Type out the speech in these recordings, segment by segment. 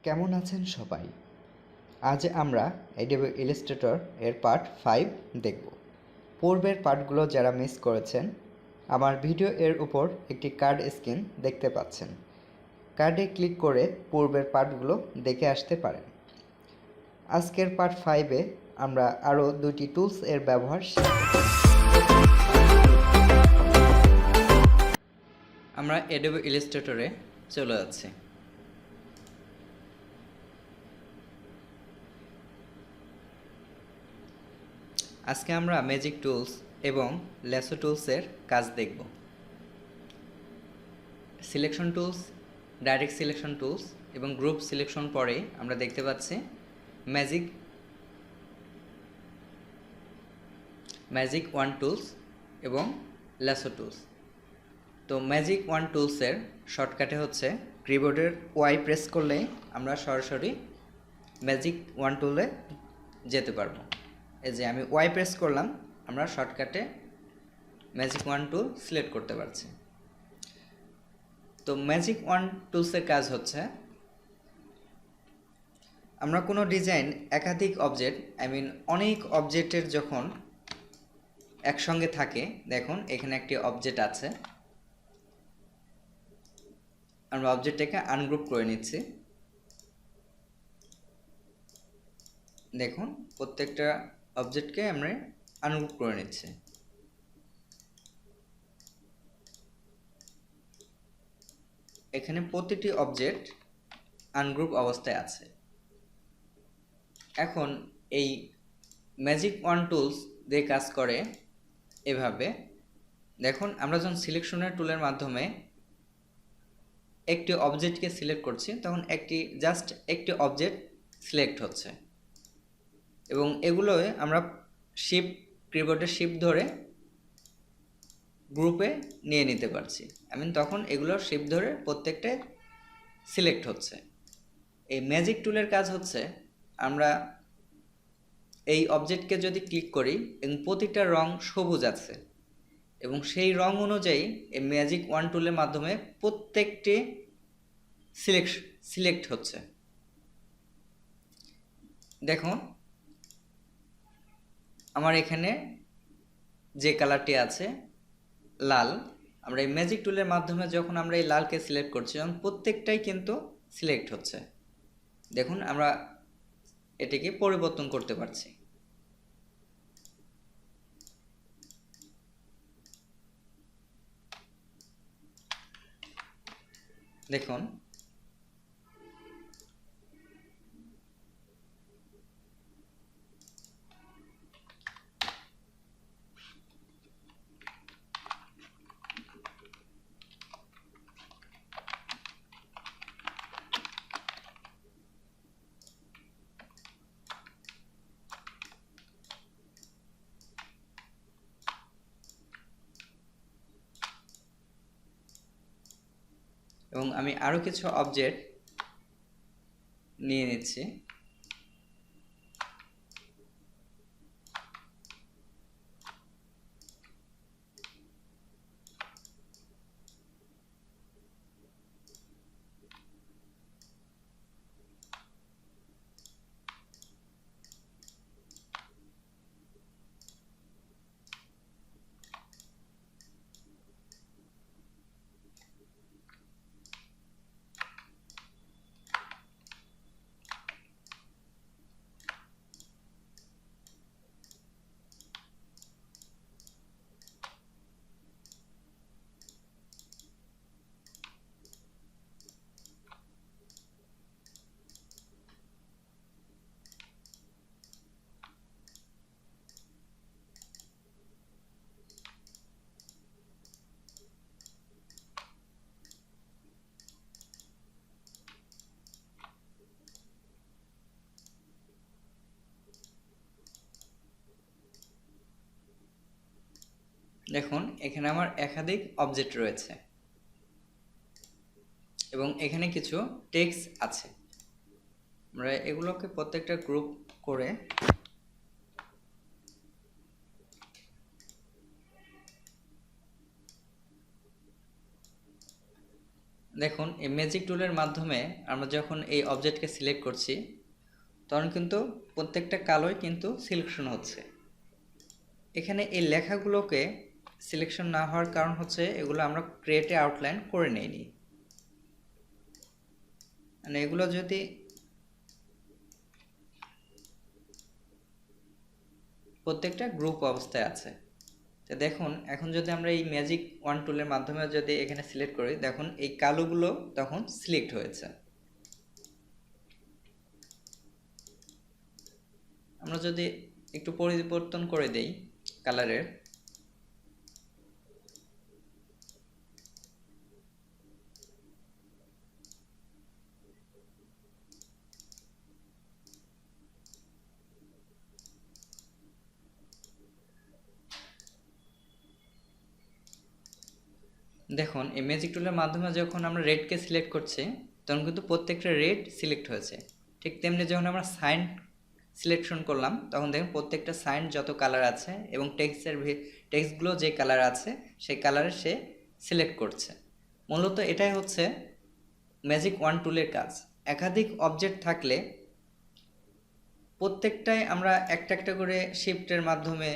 কেমন আছেন সবাই? আজ আমরা Adobe Illustrator এর পার্ট 5 দেখব। পূর্বের পার্টগুলো যারা মিস করেছেন, আমার ভিডিও এর উপর একটি কার্ড স্ক্রিন দেখতে পাচ্ছেন। কার্ডে ক্লিক করে পূর্বের পার্টগুলো দেখে আসতে পারেন। আজকের পার্ট 5-এ আমরা আরও দুটি টুলস এর ব্যবহার শিখব। আমরা Adobe Illustrator এ চলে যাচ্ছি। আজকে আমরা ম্যাজিক টুলস এবং ল্যাসো টুলসের কাজ দেখব। Selection tools, direct selection tools এবং গ্রুপ সিলেকশন পরে আমরা দেখতে পাচ্ছি ম্যাজিক ওয়ান টুলস এবং ল্যাসো টুলস। তো ম্যাজিক ওয়ান টুলসের শর্টকাটে হচ্ছে কিবোর্ডের ওয়াই প্রেস করলেই আমরা সরাসরি ম্যাজিক ওয়ান টুলে যেতে পারবো। এই যে আমি ওয়াই প্রেস করলাম, আমরা শর্টকাটে ম্যাজিক ওয়ান টুল সিলেক্ট করতে পারছি। তো ম্যাজিক ওয়ান টুলসের কাজ হচ্ছে আমরা কোনো ডিজাইন একাধিক অবজেক্ট অনেক অবজেক্টের যখন একসঙ্গে থাকে, দেখুন এখানে একটি অবজেক্ট আছে, আমরা অবজেক্টটাকে আনগ্রুপ করে নিচ্ছি। দেখুন প্রত্যেকটা অবজেক্টকে আমরা আনগ্রুপ করে নিচ্ছি। এখানে প্রতিটি অবজেক্ট আনগ্রুপ অবস্থায় আছে। এখন এই ম্যাজিক ওয়ান টুলস দিয়ে কাজ করে এভাবে। দেখুন আমরা যখন সিলেকশনের টুলের মাধ্যমে একটি অবজেক্টকে সিলেক্ট করছি, তখন একটি অবজেক্ট সিলেক্ট হচ্ছে এবং এগুলোই আমরা কিবোর্ডের শিফট ধরে গ্রুপে নিয়ে নিতে পারছি। তখন এগুলো শিফট ধরে প্রত্যেকটা সিলেক্ট হচ্ছে। এই ম্যাজিক টুলের কাজ হচ্ছে আমরা এই অবজেক্টকে যদি ক্লিক করি এবং প্রতিটা রং সবুজ আছে এবং সেই রং অনুযায়ী এই ম্যাজিক ওয়ান টুলের মাধ্যমে প্রত্যেকটি সিলেক্ট হচ্ছে। দেখুন আমার এখানে যে কালারটি আছে লাল, আমরা এই ম্যাজিক টুলের মাধ্যমে যখন আমরা এই লালকে সিলেক্ট করছি, তখন প্রত্যেকটাই কিন্তু সিলেক্ট হচ্ছে। দেখুন আমরা এটিকে পরিবর্তন করতে পারছি। দেখুন এবং আমি আরো কিছু অবজেক্ট নিয়ে নিচ্ছি। দেখুন এখানে আমার একাধিক অবজেক্ট রয়েছে এবং এখানে কিছু টেক্সট আছে। আমরা এগুলোকে প্রত্যেকটা গ্রুপ করে দেখুন এই ম্যাজিক টুলের মাধ্যমে আমরা যখন এই অবজেক্টকে সিলেক্ট করছি তখন কিন্তু প্রত্যেকটা কালোই কিন্তু সিলেকশন হচ্ছে। এখানে এই লেখাগুলোকে সিলেকশন না হওয়ার কারণ হচ্ছে এগুলো আমরা ক্রিয়েটে আউটলাইন করে নেইনি। মানে এগুলো যদি প্রত্যেকটা গ্রুপ অবস্থায় আছে। তো দেখুন এখন যদি আমরা এই ম্যাজিক ওয়ান টুলের মাধ্যমে যদি এখানে সিলেক্ট করি, দেখুন এই কালোগুলো তখন সিলেক্ট হয়েছে। আমরা যদি একটু পরিবর্তন করে দেই কালারের, দেখুন এই ম্যাজিক টুলের মাধ্যমে যখন আমরা রেডকে সিলেক্ট করছি তখন কিন্তু প্রত্যেকটা রেড সিলেক্ট হয়েছে। ঠিক তেমনি যখন আমরা সাইন সিলেকশন করলাম তখন দেখুন প্রত্যেকটা সাইন যত কালার আছে এবং টেক্সটগুলো যে কালার আছে সেই কালারে সে সিলেক্ট করছে। মূলত এটাই হচ্ছে ম্যাজিক ওয়ান টুলের কাজ। একাধিক অবজেক্ট থাকলে প্রত্যেকটাই আমরা একটা একটা করে শিফটের মাধ্যমে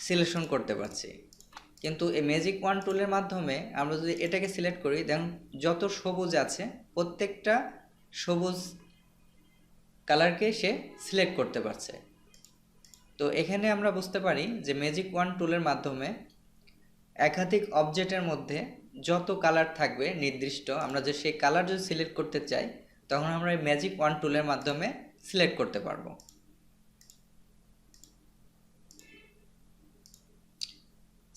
সিলেকশন করতে পারছি। কিন্তু এই ম্যাজিক ওয়ান টুলের মাধ্যমে আমরা যদি এটাকে সিলেক্ট করি, দেখুন যত সবুজ আছে প্রত্যেকটা সবুজ কালারকে সে সিলেক্ট করতে পারছে। তো এখানে আমরা বুঝতে পারি যে ম্যাজিক ওয়ান টুলের মাধ্যমে একাধিক অবজেক্টের মধ্যে যত কালার থাকবে নির্দিষ্ট, আমরা যে সেই কালার যদি সিলেক্ট করতে চাই তখন আমরা এই ম্যাজিক ওয়ান টুলের মাধ্যমে সিলেক্ট করতে পারবো।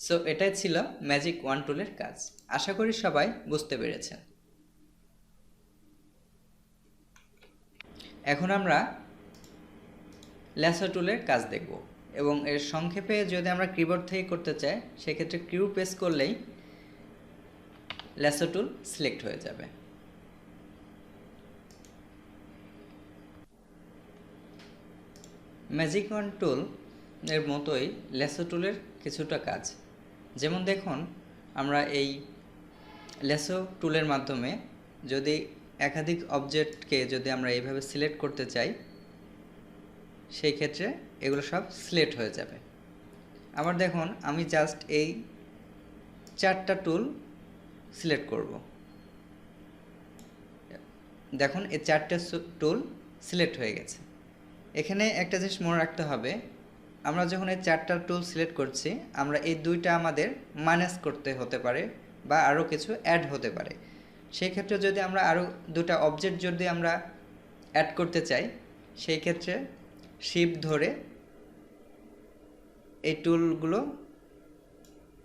সো এটাই ছিল ম্যাজিক ওয়ান টুলের কাজ। আশা করি সবাই বুঝতে পেরেছেন। এখন আমরা ল্যাসো টুলের কাজ দেখব এবং এর সংক্ষেপে যদি আমরা কিবোর্ড থেকে করতে চাই সেক্ষেত্রে কিউ প্রেস করলেই ল্যাসো টুল সিলেক্ট হয়ে যাবে। ম্যাজিক ওয়ান টুল এর মতোই ল্যাসো টুলের কিছুটা কাজ। যেমন দেখুন আমরা এই ল্যাসো টুলের মাধ্যমে যদি একাধিক অবজেক্টকে যদি আমরা এইভাবে সিলেক্ট করতে চাই সেই ক্ষেত্রে এগুলো সব সিলেক্ট হয়ে যাবে। আবার দেখুন আমি জাস্ট এই চারটা টুল সিলেক্ট করব, দেখুন এই চারটে টুল সিলেক্ট হয়ে গেছে। এখানে একটা জিনিস মনে রাখতে হবে, আমরা যখন এই চারটা টুল সিলেক্ট করছি আমরা এই দুইটা আমাদের মাইনাস করতে হতে পারে বা আরও কিছু অ্যাড হতে পারে। সেই ক্ষেত্রে যদি আমরা আরও দুটা অবজেক্ট যদি আমরা অ্যাড করতে চাই সেই ক্ষেত্রে শিফট ধরে এই টুলগুলো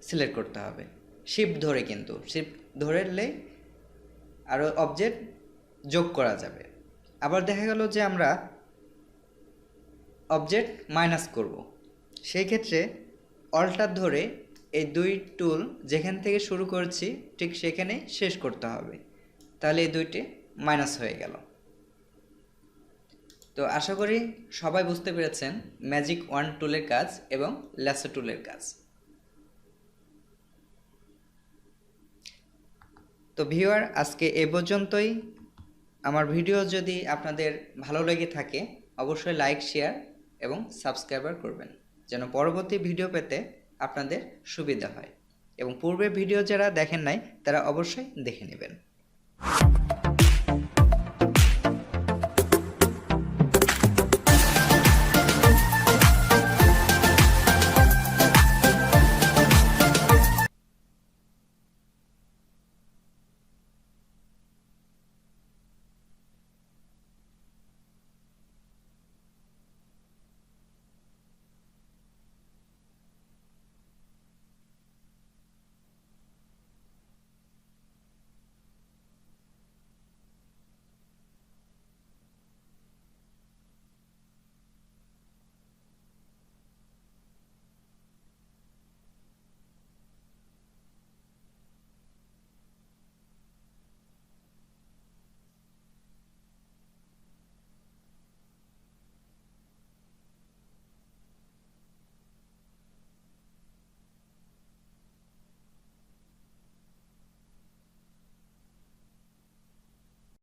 সিলেক্ট করতে হবে। শিফট ধরে, কিন্তু শিফট ধরলেই আরও অবজেক্ট যোগ করা যাবে। আবার দেখা গেল যে আমরা অবজেক্ট মাইনাস করব, সেই ক্ষেত্রে অল্টার ধরে এই দুই টুল যেখান থেকে শুরু করছি ঠিক সেখানেই শেষ করতে হবে, তাহলে এই দুইটি মাইনাস হয়ে গেল। তো আশা করি সবাই বুঝতে পেরেছেন ম্যাজিক ওয়ান টুলের কাজ এবং ল্যাসো টুলের কাজ। তো ভিউয়ার আজকে এ পর্যন্তই। আমার ভিডিও যদি আপনাদের ভালো লেগে থাকে অবশ্যই লাইক, শেয়ার এবং সাবস্ক্রাইবার করবেন যেন পরবর্তী ভিডিও পেতে আপনাদের সুবিধা হয়, এবং পূর্বের ভিডিও যারা দেখেন নাই তারা অবশ্যই দেখে নেবেন।